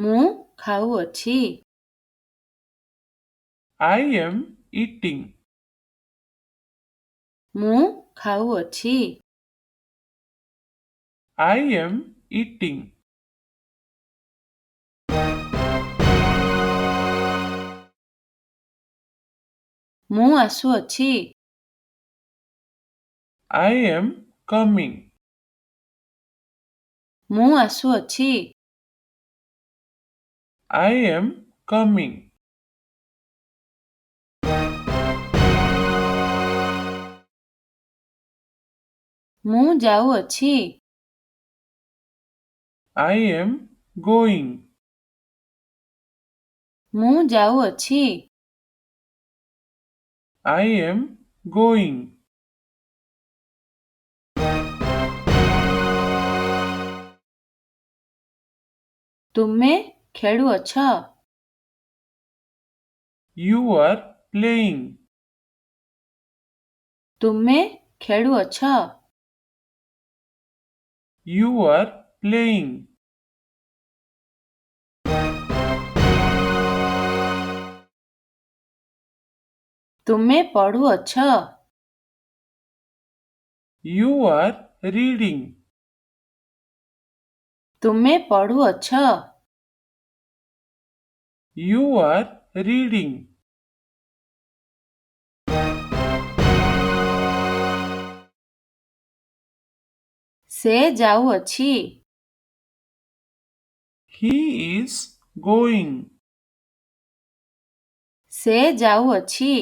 ମୁଁ ଖାଉଅଛି। I am eating. ମୁଁ ଖାଉଅଛି। I am eating. ମୁଁ ଆସୁଅଛି। I am coming. ମୁଁ ଆସୁଅଛି। I am coming. ମୁଁ ଯାଉଅଛି। I am going. ମୁଁ ଯାଉଅଛି। I am going. ତୁମେ ଖେଳୁଅଛ। You are playing. ତୁମେ ଖେଳୁଅଛ। You are playing. ତୁମେ ପଢ଼ୁଅଛ। You are reading. ତୁମେ ପଢ଼ୁଅଛ। You are reading. ସେ ଯାଉଅଛି। He is going. ସେ ଯାଉଅଛି।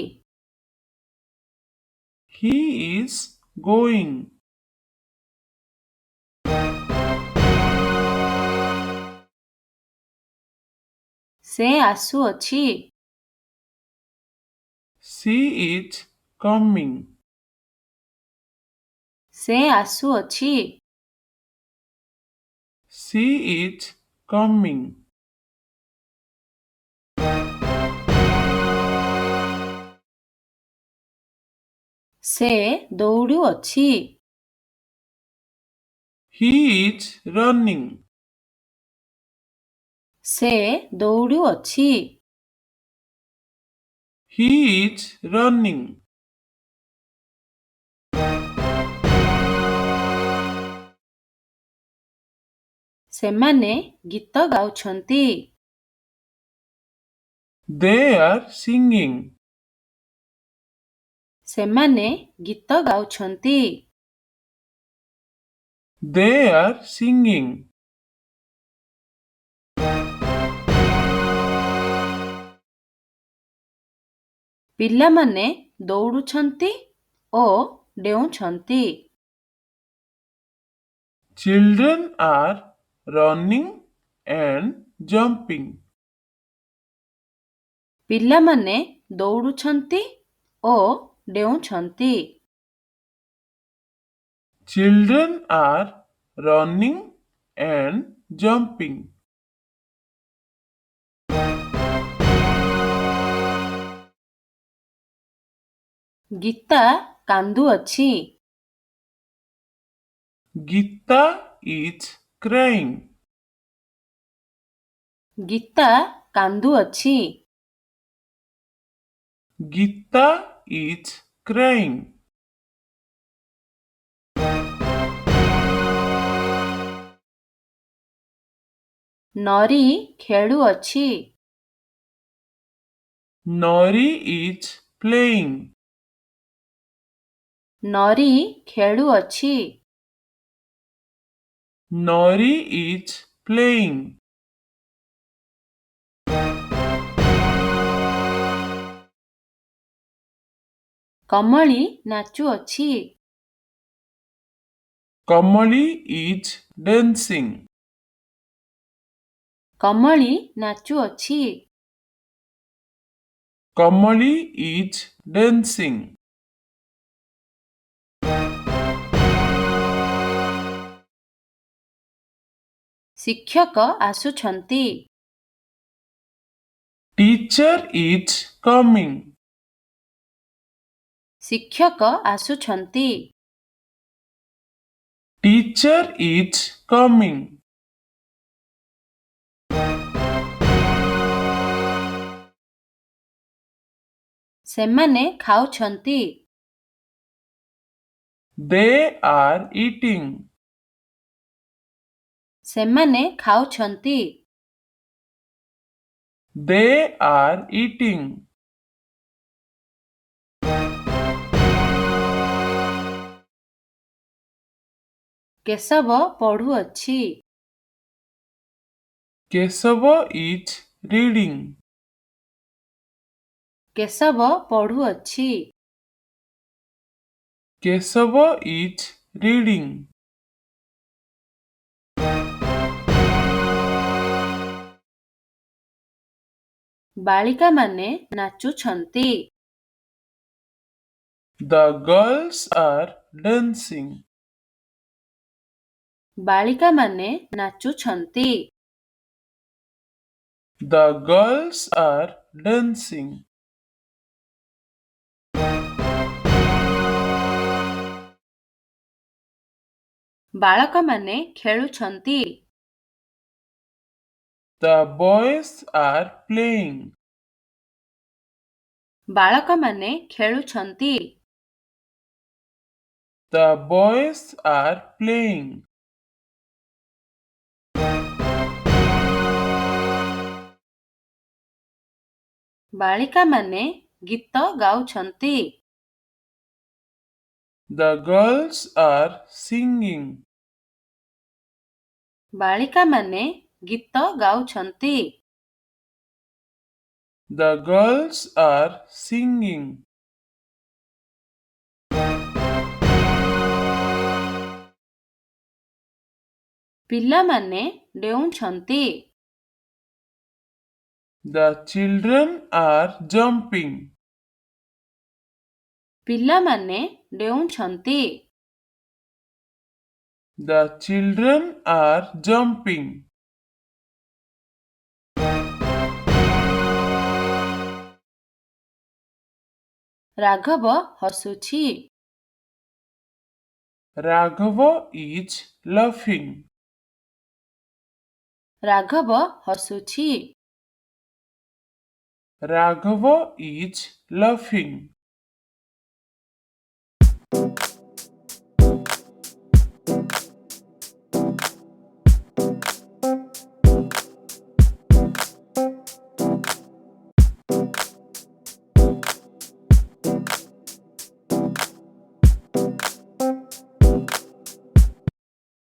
He is going. ସେ ଆସୁଅଛି। She is coming. ସେ ଆସୁଅଛି। She is coming. ସେ ଦୌଡ଼ୁଅଛି। He is running. ସେ ଦୌଡ଼ୁଅଛି। He is running. ସେମାନେ ଗୀତ ଗାଉଛନ୍ତି। They are singing. ସେମାନେ ଗୀତ ଗାଉଛନ୍ତି। They are singing. ପିଲାମାନେ ଦୌଡ଼ୁଛନ୍ତି ଓ ଡେଉଁଛନ୍ତି। Children are running and jumping. ପିଲାମାନେ ଦୌଡ଼ୁଛନ୍ତି ଓ ଡେଉଁଛନ୍ତି। Children are running and jumping. Gita କାନ୍ଦୁଅଛି। Gita is crying. Gita କାନ୍ଦୁଅଛି। Gita is crying. Nari ଖେଳୁଅଛି। Nari is playing. Nari ଖେଳୁଅଛି। Nari is playing. Kamali ନାଚୁଅଛି। Kamali is dancing. Kamali ନାଚୁଅଛି। Kamali is dancing. ଶିକ୍ଷକ ଆସୁଛନ୍ତି। Teacher is coming. ଶିକ୍ଷକ ଆସୁଛନ୍ତି। Teacher is coming. ସେମାନେ ଖାଉଛନ୍ତି। They are eating. ସେମାନେ ଖାଉଛନ୍ତି। They are eating. Keshab ପଢ଼ୁଅଛି। Keshav is reading. Keshab ପଢ଼ୁଅଛି। Keshav is reading. ବାଳିକାମାନେ ନାଚୁଛନ୍ତି। The girls are dancing. ବାଳିକାମାନେ ନାଚୁଛନ୍ତି। The girls are dancing. ବାଳକମାନେ ଖେଳୁଛନ୍ତି। The boys are playing. ବାଳକମାନେ ଖେଳୁଛନ୍ତି। The boys are playing. ବାଳିକାମାନେ ଗୀତ ଗାଉଛନ୍ତି। The girls are singing. ବାଳିକାମାନେ ଗୀତ ଗାଉଛନ୍ତି। The girls are singing. ପିଲାମାନେ ଡେଉଁଛନ୍ତି। The children are jumping. ପିଲାମାନେ ଡେଉଁଛନ୍ତି। The children are jumping. ରାଘବ ହସୁଛି। Raghav is laughing. ରାଘବ ହସୁଛି। Raghav is laughing.